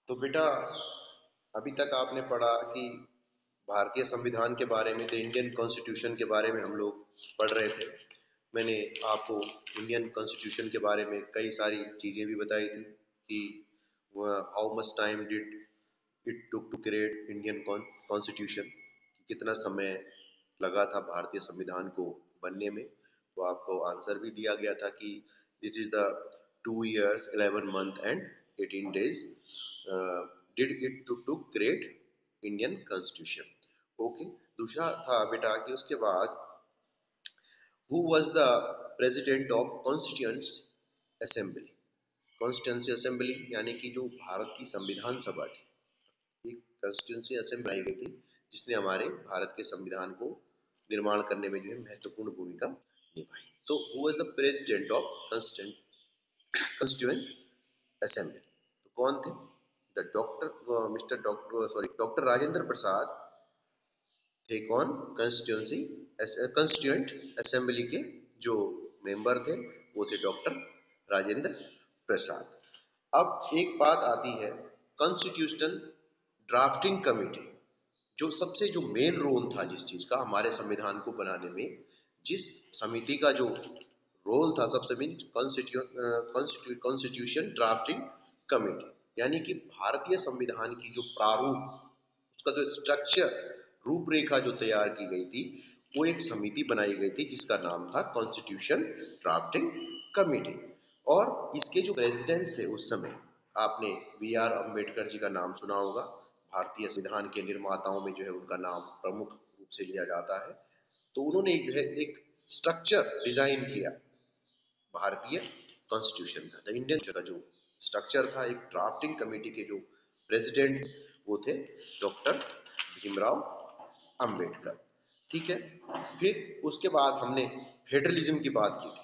तो बेटा, अभी तक आपने पढ़ा कि भारतीय संविधान के बारे में, द इंडियन कॉन्स्टिट्यूशन के बारे में हम लोग पढ़ रहे थे। मैंने आपको इंडियन कॉन्स्टिट्यूशन के बारे में कई सारी चीज़ें भी बताई थी कि how much time did it took to create Indian constitution, कितना समय लगा था भारतीय संविधान को बनने में। तो आपको आंसर भी दिया गया था कि this is the 2 years 11 months and 18 days did it to create Indian constitution. Okay, दूसरा था बेटा कि उसके बाद who was the president of constituent assembly. Constituency assembly यानी कि जो भारत की संविधान सभा थी, एक कॉन्स्टिट्यूंसी असेंबली आई गई थी जिसने हमारे भारत के संविधान को निर्माण करने में जो है महत्वपूर्ण भूमिका निभाई। तो who was the president of constituent assembly, तो कौन थे? द डॉक्टर राजेंद्र प्रसाद थे। कौन? कॉन्स्टिट्यूएंट असेंबली के जो मेंबर थे वो थे डॉक्टर राजेंद्र प्रसाद। अब एक बात आती है कॉन्स्टिट्यूशनल ड्राफ्टिंग कमेटी, जो मेन रोल था जिस चीज का हमारे संविधान को बनाने में, जिस समिति का जो रोल था सबसे मेन, कॉन्स्टिट्यूशन ड्राफ्टिंग कमेटी, यानी कि भारतीय संविधान की जो प्रारूप, उसका जो स्ट्रक्चर, रूपरेखा जो तैयार की गई थी, वो एक समिति बनाई गई थी जिसका नाम था कॉन्स्टिट्यूशन ड्राफ्टिंग कमेटी। और इसके जो प्रेसिडेंट थे उस समय, आपने B.R. अम्बेडकर जी का नाम सुना होगा। भारतीय संविधान के निर्माताओं में जो है उनका नाम प्रमुख रूप से लिया जाता है। तो उन्होंने जो है एक स्ट्रक्चर डिजाइन किया भारतीय कॉन्स्टिट्यूशन का, द इंडियन का जो स्ट्रक्चर था। एक ड्राफ्टिंग कमेटी के जो प्रेसिडेंट वो थे डॉक्टर भीमराव अंबेडकर। ठीक है, फिर उसके बाद हमने फेडरलिज्म की बात की थी।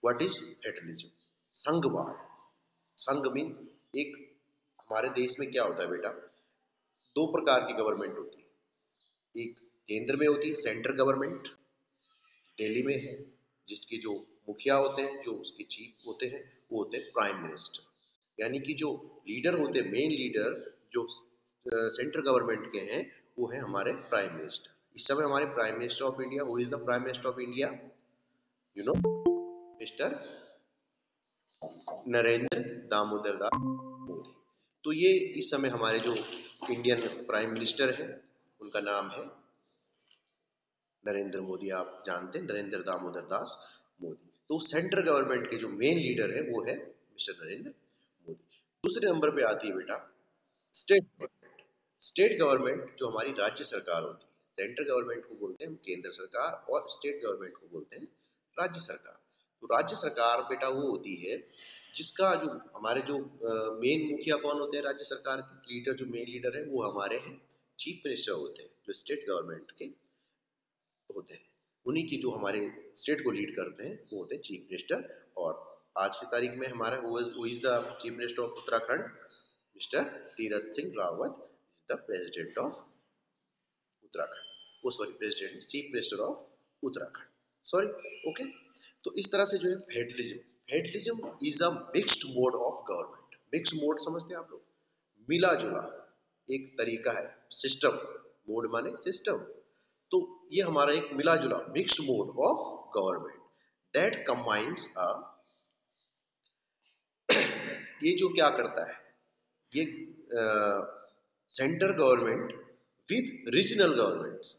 What is federalism? संघवाद। संघ मीन्स एक, हमारे देश में क्या होता है बेटा, दो प्रकार की गवर्नमेंट होती है। एक केंद्र में होती है, सेंट्रल गवर्नमेंट दिल्ली में है, जिसके जो मुखिया होते हैं, जो उसके चीफ होते हैं, वो होते हैं प्राइम मिनिस्टर। यानी कि जो लीडर होते हैं, मेन लीडर जो सेंट्रल गवर्नमेंट के हैं, वो है हमारे प्राइम मिनिस्टर। इस समय हमारे prime minister of India, who is the prime minister of India? You know, mister Narendra Damodar Das Modi. तो ये इस समय हमारे जो इंडियन प्राइम मिनिस्टर है उनका नाम है नरेंद्र मोदी। आप जानते हैं, नरेंद्र दामोदर दास मोदी। तो सेंट्रल गवर्नमेंट के जो मेन लीडर है वो है मिस्टर नरेंद्र मोदी। दूसरे नंबर पे आती है बेटा स्टेट गवर्नमेंट। स्टेट गवर्नमेंट जो हमारी राज्य सरकार होती है, सेंट्रल गवर्नमेंट को बोलते हैं हम केंद्र सरकार, और स्टेट गवर्नमेंट को बोलते हैं राज्य सरकार। तो राज्य सरकार बेटा वो होती है जिसका जो हमारे जो मेन मुखिया कौन होते हैं राज्य सरकार के, लीडर जो मेन लीडर है वो हमारे हैं चीफ मिनिस्टर होते हैं, जो स्टेट गवर्नमेंट के होते हैं। उन्हीं की जो हमारे स्टेट को लीड करते हैं वो होते हैं चीफ मिनिस्टर। और आज की तारीख में हमारा who is the chief minister of Uttarakhand? Mister Tirath Singh Rawat is the president of Uttarakhand. वो sorry, president, chief minister of Uttarakhand, sorry. Okay, तो इस तरह से जो है federalism, federalism is a mixed mode of government. Mixed mode समझते हैं आप लोग? मिला जुला एक तरीका है, सिस्टम। मोड माने सिस्टम। तो ये हमारा एक मिला जुला mixed mode of government that combines a, ये जो क्या करता है, ये central government with regional governments,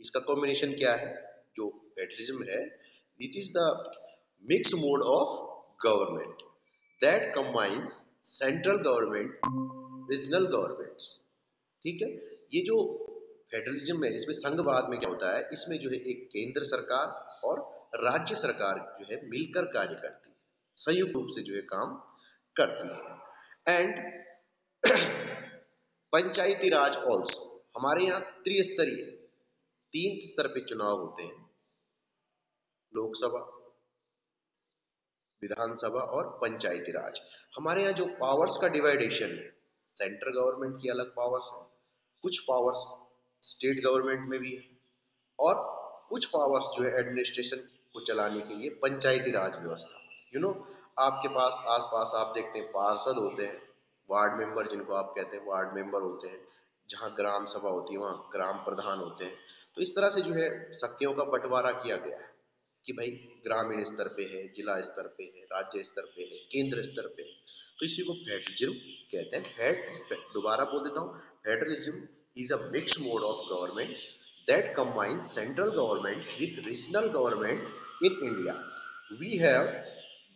इसका कॉम्बिनेशन क्या है? जो फेडरलिज्म है, it is the mix mode of government that combines central government, regional governments. ठीक है, ये जो फेडरलिज्म है, इसमें संघवाद में क्या होता है, इसमें जो है एक केंद्र सरकार और राज्य सरकार जो है मिलकर कार्य करती है, संयुक्त रूप से जो है काम करती है। एंड पंचायती राज ऑल्सो, हमारे यहाँ त्रिस्तरीय, 3 स्तर पे चुनाव होते हैं, लोकसभा, विधानसभा और पंचायती राज। हमारे यहाँ जो पावर्स का डिवाइडेशन है, सेंट्रल गवर्नमेंट की अलग पावर्स है, कुछ पावर्स स्टेट गवर्नमेंट में भी है, और कुछ पावर्स जो है एडमिनिस्ट्रेशन को चलाने के लिए पंचायती राज व्यवस्था। यू नो, आपके पास आसपास आप देखते हैं पार्षद होते हैं, वार्ड मेंबर जिनको आप कहते हैं, वार्ड मेंबर होते हैं, जहाँ ग्राम सभा होती है वहाँ ग्राम प्रधान होते हैं। तो इस तरह से जो है शक्तियों का बंटवारा किया गया है कि भाई ग्रामीण स्तर पे है, जिला स्तर पे है, राज्य स्तर पे है, केंद्र स्तर पे है। तो इसी को फेडरलिज्म कहते हैं। दोबारा बोल देता हूँ, federalism is a mix mode of government that combines central government with regional government in India. We have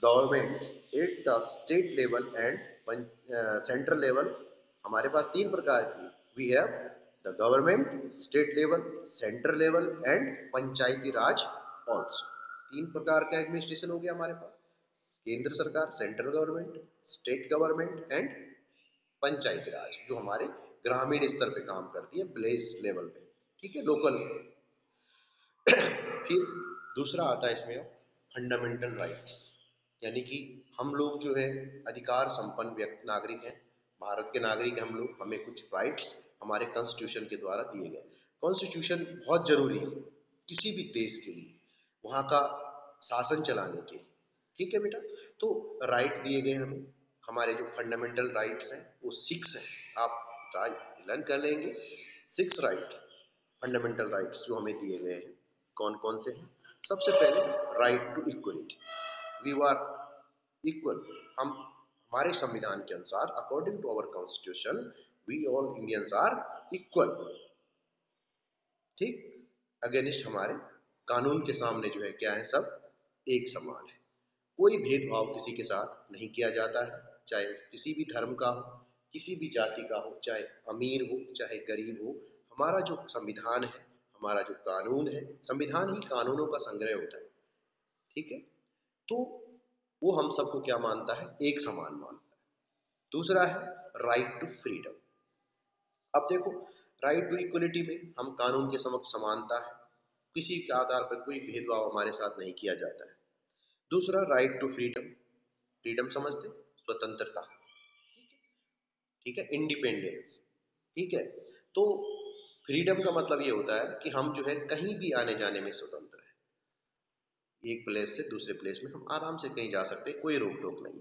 governments at the state level and central level. हमारे पास तीन प्रकार की, we have the government, state level, central level and Panchayati Raj also. तीन प्रकार का administration हो गया हमारे पास, केंद्र सरकार, central government, state government and Panchayati Raj, जो हमारे ग्रामीण स्तर पे काम करती है, विलेज लेवल पे, ठीक है, लोकल। फिर दूसरा आता है इसमें फंडामेंटल राइट्स, यानी कि हम लोग जो है अधिकार संपन्न व्यक्ति नागरिक हैं, भारत के नागरिक हम लोग, हमें कुछ राइट्स हमारे कॉन्स्टिट्यूशन के द्वारा दिए गए। कॉन्स्टिट्यूशन बहुत जरूरी है किसी भी देश के लिए, वहाँ का शासन चलाने के लिए, ठीक है बेटा। तो राइट दिए गए हमें, हमारे जो फंडामेंटल राइट्स हैं वो 6 हैं, आप लर्न कर लेंगे। 6 राइट, फंडामेंटल राइट्स जो हमें दिए गए हैं, कौन कौन से हैं। सबसे पहले right to equality, we are equal, हम हमारे संविधान के अनुसार according to our constitution we all Indians are equal, ठीक, अगेंस्ट हमारे कानून के सामने जो है क्या है, सब एक समान है, कोई भेदभाव किसी के साथ नहीं किया जाता है, चाहे किसी भी धर्म का हो, किसी भी जाति का हो, चाहे अमीर हो चाहे गरीब हो। हमारा जो संविधान है, हमारा जो कानून है, संविधान ही कानूनों का संग्रह होता है, ठीक है। तो वो हम सबको क्या मानता है, एक समान मानता है। दूसरा है राइट टू फ्रीडम। अब देखो, राइट टू इक्वलिटी में हम कानून के समक्ष समानता है, किसी के आधार पर कोई भेदभाव हमारे साथ नहीं किया जाता है। दूसरा राइट टू फ्रीडम, फ्रीडम समझते, स्वतंत्रता, ठीक है, ठीक है, इंडिपेंडेंस, ठीक है। तो फ्रीडम का मतलब ये होता है कि हम जो है कहीं भी आने जाने में स्वतंत्र है, एक प्लेस से दूसरे प्लेस में हम आराम से कहीं जा सकते हैं, कोई रोक टोक नहीं,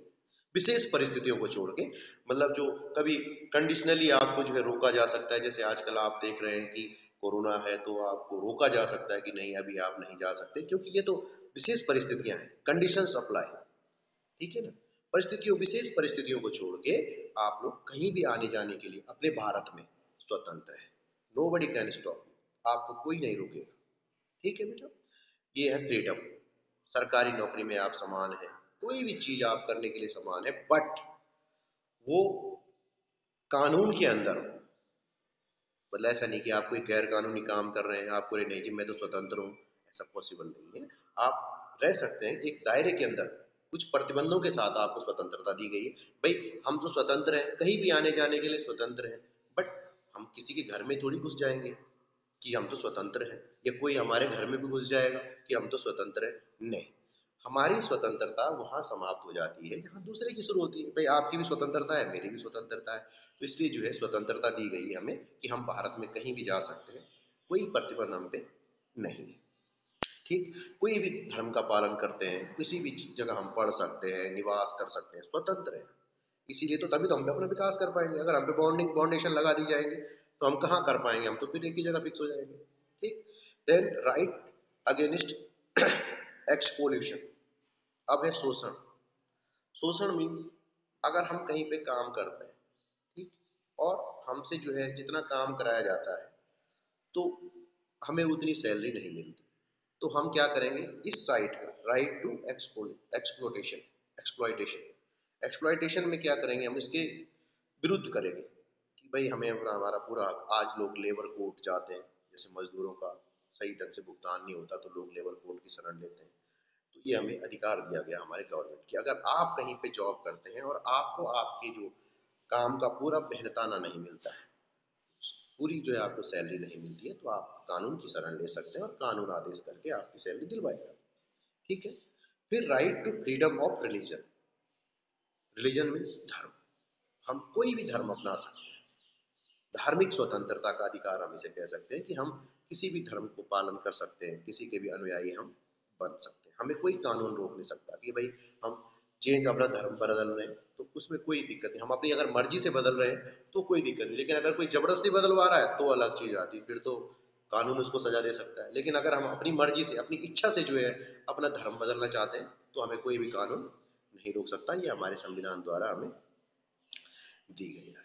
विशेष परिस्थितियों को छोड़ के। मतलब जो कभी कंडीशनली आपको जो है रोका जा सकता है, जैसे आजकल आप देख रहे हैं कि कोरोना है तो आपको रोका जा सकता है कि नहीं अभी आप नहीं जा सकते, क्योंकि ये तो विशेष परिस्थितियां हैं, कंडीशंस अप्लाई, ठीक है ना। परिस्थितियों, विशेष परिस्थितियों को छोड़ के आप लोग कहीं भी आने जाने के लिए अपने भारत में स्वतंत्र है, नोबडी कैन स्टॉप यू, आपको कोई नहीं रोकेगा, ठीक है बेटा। ये है फ्रीडम, सरकारी नौकरी में आप समान है, कोई भी चीज आप करने के लिए समान है, बट वो कानून के अंदर हो। मतलब ऐसा नहीं कि आप कोई गैर कानूनी काम कर रहे हैं, आपको नहीं जी मैं तो स्वतंत्र हूँ, ऐसा पॉसिबल नहीं है। आप रह सकते हैं एक दायरे के अंदर, कुछ प्रतिबंधों के साथ आपको स्वतंत्रता दी गई है। भाई हम तो स्वतंत्र हैं, कहीं भी आने जाने के लिए स्वतंत्र हैं, बट हम किसी के घर में थोड़ी घुस जाएंगे कि हम तो स्वतंत्र हैं, या कोई हमारे घर में भी घुस जाएगा कि हम तो स्वतंत्र हैं, नहीं। हमारी स्वतंत्रता वहां समाप्त हो जाती है जहां दूसरे की शुरू होती है। भाई आपकी भी स्वतंत्रता है, मेरी भी स्वतंत्रता है, तो इसलिए जो है स्वतंत्रता दी गई है हमें कि हम भारत में कहीं भी जा सकते हैं, कोई प्रतिबंध हम पे नहीं है, ठीक। कोई भी धर्म का पालन करते हैं, किसी भी जगह हम पढ़ सकते हैं, निवास कर सकते हैं, स्वतंत्र है। इसीलिए तो तभी तो हम अपना विकास कर पाएंगे। अगर हम पे बाउंडेशन लगा दी जाएंगे तो हम कहाँ कर पाएंगे, हम तो फिर एक ही जगह फिक्स हो जाएंगे, ठीक। Then right against exploitation. अब है शोषण। शोषण मीन्स अगर हम कहीं पे काम करते हैं, ठीक, और हमसे जो है जितना काम कराया जाता है तो हमें उतनी सैलरी नहीं मिलती, तो हम क्या करेंगे, इस राइट का, right to exploitation, exploitation, exploitation में क्या करेंगे, हम इसके विरुद्ध करेंगे कि भाई हमें अपना हमारा पूरा, आज लोग लेबर कोर्ट जाते हैं, जैसे मजदूरों का सही ढंग से भुगतान नहीं होता तो लोग लेबर कोर्ट की शरण लेते हैं। तो ये हमें अधिकार दिया गया हमारे गवर्नमेंट की, अगर आप कहीं पे जॉब करते हैं और आपको आपके जो काम का पूरा मेहनताना नहीं मिलता है, पूरी जो है आपको सैलरी नहीं मिलती है, तो आप कानून की शरण ले सकते हैं और कानून आदेश करके आपकी सैलरी दिलवाएगा, ठीक है। फिर right to freedom of religion. Religion means धर्म, हम कोई भी धर्म अपना सकते हैं, धार्मिक स्वतंत्रता का अधिकार हम इसे कह सकते हैं कि हम किसी भी धर्म को पालन कर सकते हैं, किसी के भी अनुयायी हम बन सकते हैं, हमें कोई कानून रोक नहीं सकता कि भाई हम चेंज अपना धर्म बदल रहे हैं तो उसमें कोई दिक्कत नहीं, हम अपनी अगर मर्जी से बदल रहे हैं तो कोई दिक्कत नहीं। लेकिन अगर कोई जबरदस्ती बदलवा रहा है तो अलग चीज आती है, फिर तो कानून उसको सजा दे सकता है। लेकिन अगर हम अपनी मर्जी से अपनी इच्छा से जो है अपना धर्म बदलना चाहते हैं तो हमें कोई भी कानून नहीं रोक सकता, ये हमारे संविधान द्वारा हमें दी गई है।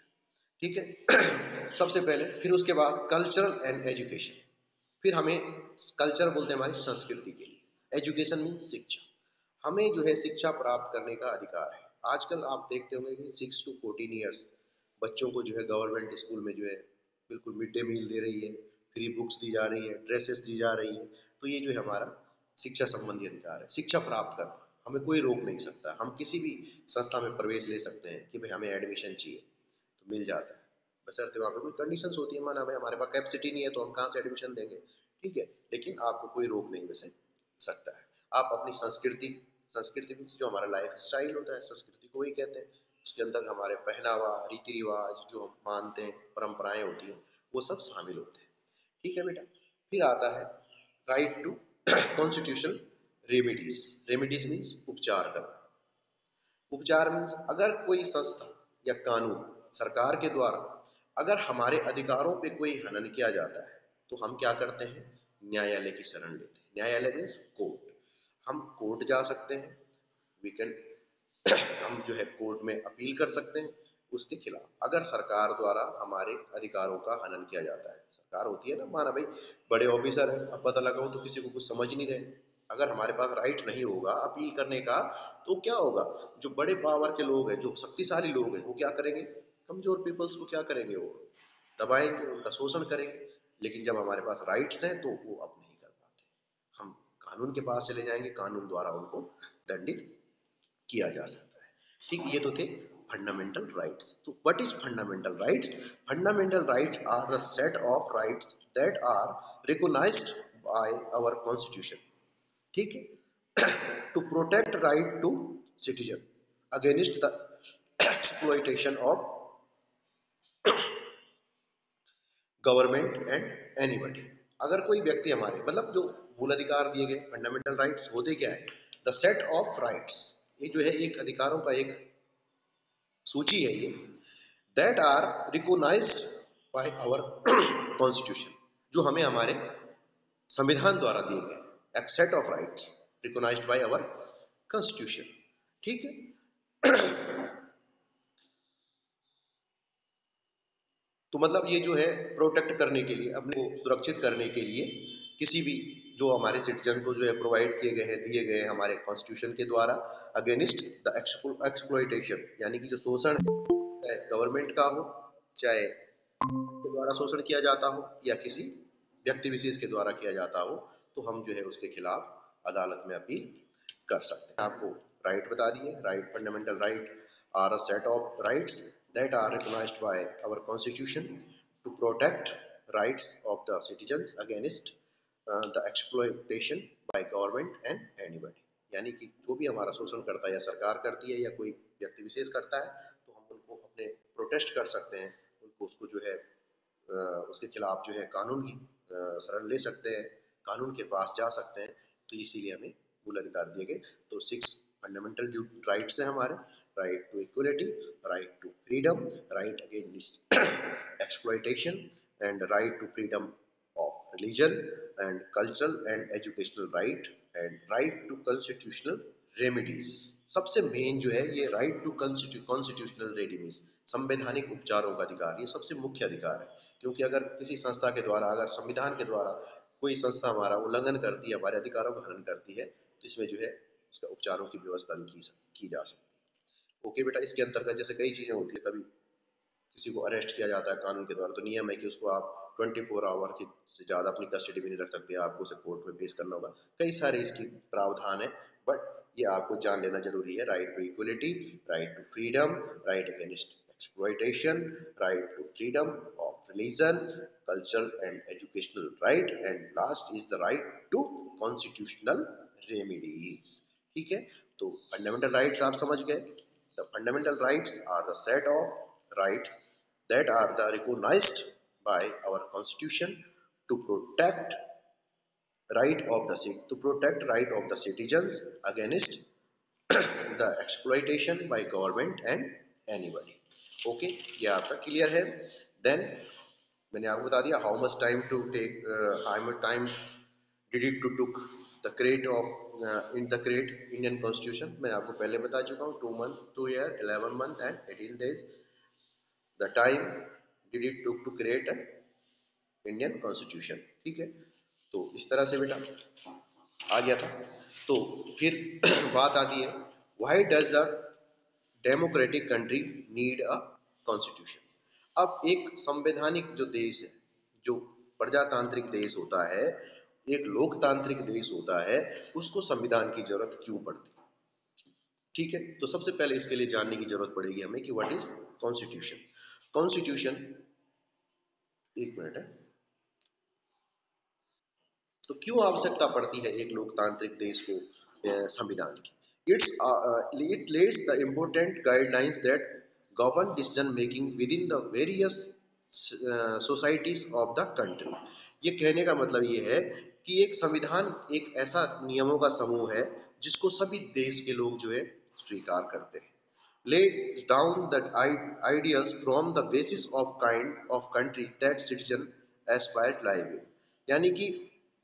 ठीक है। सबसे पहले, फिर उसके बाद कल्चरल एंड एजुकेशन। फिर हमें कल्चर बोलते हैं हमारी संस्कृति के लिए, एजुकेशन मीन्स शिक्षा। हमें जो है शिक्षा प्राप्त करने का अधिकार है। आजकल आप देखते होंगे कि 6 to 14 ईयर्स बच्चों को जो है गवर्नमेंट स्कूल में जो है बिल्कुल मिड डे मील दे रही है, फ्री बुक्स दी जा रही है, ड्रेसेस दी जा रही है। तो ये जो है हमारा शिक्षा संबंधी अधिकार है, शिक्षा प्राप्त कर हमें कोई रोक नहीं सकता। हम किसी भी संस्था में प्रवेश ले सकते हैं कि भाई हमें एडमिशन चाहिए तो मिल जाता है, बशर्ते वहाँ पे कोई कंडीशंस होती है, माना भाई हमारे पास कैपेसिटी नहीं है तो हम कहाँ से एडमिशन देंगे, ठीक है। लेकिन आपको कोई रोक नहीं वैसे सकता है। आप अपनी संस्कृति, संस्कृति मीन्स जो हमारा लाइफ स्टाइल होता है, संस्कृति को वही कहते हैं। उसके अंदर हमारे पहनावा, रीति रिवाज जो हम मानते हैं, परंपराएं होती हैं, वो सब शामिल होते हैं। ठीक है बेटा। फिर आता है right to constitutional remedies. Remedies means उपचार करना। उपचार मीन्स अगर कोई संस्था या कानून सरकार के द्वारा अगर हमारे अधिकारों पे कोई हनन किया जाता है तो हम क्या करते हैं, न्यायालय की शरण लेते हैं। न्यायालय मीन्स कोर्ट। हम कोर्ट जा सकते हैं, वी कैन हम जो है कोर्ट में अपील कर सकते हैं उसके खिलाफ, अगर सरकार द्वारा हमारे अधिकारों का हनन किया जाता है। सरकार होती है ना, माना भाई बड़े ऑफिसर है, अब पता लगाओ तो किसी को कुछ समझ नहीं रहे, अगर हमारे पास राइट नहीं होगा अपील करने का तो क्या होगा, जो बड़े पावर के लोग हैं, जो शक्तिशाली लोग हैं, वो क्या करेंगे, कमजोर पीपल्स को क्या करेंगे, वो दबाएंगे, उनका शोषण करेंगे। लेकिन जब हमारे पास राइट्स हैं तो वो अब नहीं कर पाते, हम कानून के पास चले जाएंगे, कानून द्वारा उनको दंडित किया जा सकता है। ठीक, ये तो थे फंडामेंटल राइट्स। तो what is fundamental rights? Fundamental rights are the set of rights that are recognised by our constitution. ठीक है। To protect right to citizen against the exploitation of government and anybody. अगर कोई व्यक्ति हमारे मतलब जो मूल अधिकार दिए गए फंडामेंटल राइट्स होते क्या है, द सेट ऑफ राइट्स, ये जो है एक अधिकारों का एक सूची है ये, that are recognised by our constitution, जो हमें हमारे संविधान द्वारा दिए गए, एक set of rights recognised by our constitution. ठीक है। तो मतलब ये जो है प्रोटेक्ट करने के लिए, अपने को सुरक्षित करने के लिए किसी भी जो हमारे सिटीजन को जो है प्रोवाइड किए गए हैं, दिए गए हैं हमारे कॉन्स्टिट्यूशन के द्वारा, अगेंस्ट द एक्सप्लॉइटेशन, यानी कि जो शोषण है गवर्नमेंट का हो, चाहे के द्वारा शोषण किया जाता हो या किसी व्यक्ति विशेष के द्वारा किया जाता हो, तो हम जो है उसके खिलाफ अदालत में अपील कर सकते हैं। आपको राइट बता दिए, right fundamental right are a set of rights that are recognized by our constitution to protect rights of the citizens against the exploitation by government and anybody। यानी कि जो भी हमारा शोषण करता है या सरकार करती है या कोई व्यक्ति विशेष करता है तो हम उनको अपने प्रोटेस्ट कर सकते हैं, उनको उसको जो है उसके खिलाफ जो है कानून की शरण ले सकते हैं, कानून के पास जा सकते हैं। तो इसीलिए हमें मूल अधिकार दिए गए। तो 6 फंडामेंटल जो राइट्स हैं हमारे, right to equality, right to freedom, right against exploitation and right to freedom of religion and cultural and educational right and right to constitutional remedies. सबसे मेन जो है ये राइट टू कॉन्स्टिट्यूशनल रेमेडीज, संवैधानिक उपचारों का अधिकार, ये सबसे मुख्य अधिकार है। क्योंकि अगर किसी संस्था के द्वारा, अगर संविधान के द्वारा कोई संस्था हमारा उल्लंघन करती है, हमारे अधिकारों का हनन करती है, तो इसमें जो है उसका उपचारों की व्यवस्था भी की जा सकती है। ओके बेटा, इसके अंतर्गत जैसे कई चीजें होती है, कभी किसी को अरेस्ट किया जाता है कानून के द्वारा, तो नियम है कि उसको आप 24 आवर की से ज़्यादा अपनी कस्टडी में नहीं रख सकते, आपको उसे कोर्ट में पेश करना होगा। कई सारे इसकी प्रावधान है, बट ये आपको जान लेना जरूरी है। Right to equality, right to freedom, right against exploitation, right to freedom of religion, cultural and educational right, and last is the right to constitutional remedies। ठीक है, तो फंडामेंटल राइट्स आप समझ गए। The fundamental rights are the set of rights that are the recognized by our constitution to protect right of the citizens against the exploitation by government and anybody. Okay, ये आपका clear है। Then मैंने आपको बता दिया how much time to take, how much time did it to took the create of in the create Indian constitution. मैं आपको पहले बता चुका हूँ, 2 month 2 year 11 month and 18 days the time did it took to create Indian constitution. ठीक है, तो इस तरह से बेटा आ गया था। तो फिर बात आती है, why does a democratic country need a constitution. अब एक संवैधानिक जो देश है, जो प्रजातांत्रिक देश होता है, एक लोकतांत्रिक देश होता है, उसको संविधान की जरूरत क्यों पड़ती है? ठीक है, तो सबसे पहले इसके लिए जानने की जरूरत पड़ेगी हमें कि व्हाट इज कॉन्स्टिट्यूशन। कॉन्स्टिट्यूशन, एक मिनट है, तो क्यों आवश्यकता पड़ती है एक लोकतांत्रिक देश को संविधान की? It Lay's the important guidelines that govern decision making with in the various societies of the country. ये कहने का मतलब ये है कि एक संविधान एक ऐसा नियमों का समूह है जिसको सभी देश के लोग जो है स्वीकार करते हैं। laid down the ideals from the basis of kind of country that citizen aspire to live in। यानी कि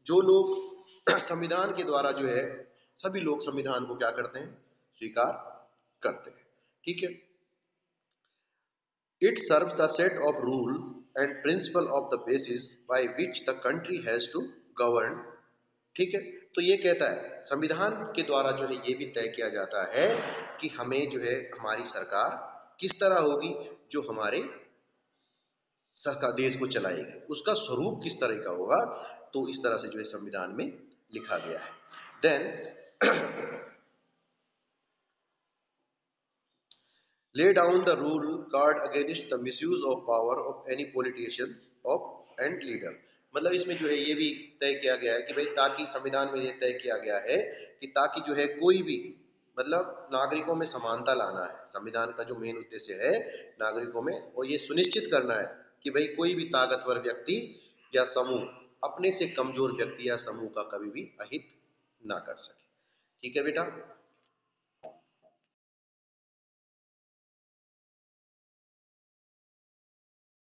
जो लोग संविधान के द्वारा जो है, सभी लोग संविधान को क्या करते हैं, स्वीकार करते हैं। ठीक है, it serves the set of rule and principle of the basis by which the country has to govern. ठीक है, तो ये कहता है संविधान के द्वारा जो है ये भी तय किया जाता है कि हमें जो है हमारी सरकार किस तरह होगी, जो हमारे सरकार देश को चलाएगी, उसका स्वरूप किस तरह का होगा। तो इस तरह से जो है संविधान में लिखा गया है। Then lay down the rule guard against the misuse of power of any politicians of and leader। मतलब इसमें जो है ये भी तय किया गया है कि भाई, ताकि संविधान में ये तय किया गया है कि ताकि जो है कोई भी, मतलब नागरिकों में समानता लाना है। संविधान का जो मेन उद्देश्य है नागरिकों में, और ये सुनिश्चित करना है कि भाई कोई भी ताकतवर व्यक्ति या समूह अपने से कमजोर व्यक्ति या समूह का कभी भी अहित ना कर सके। ठीक है बेटा,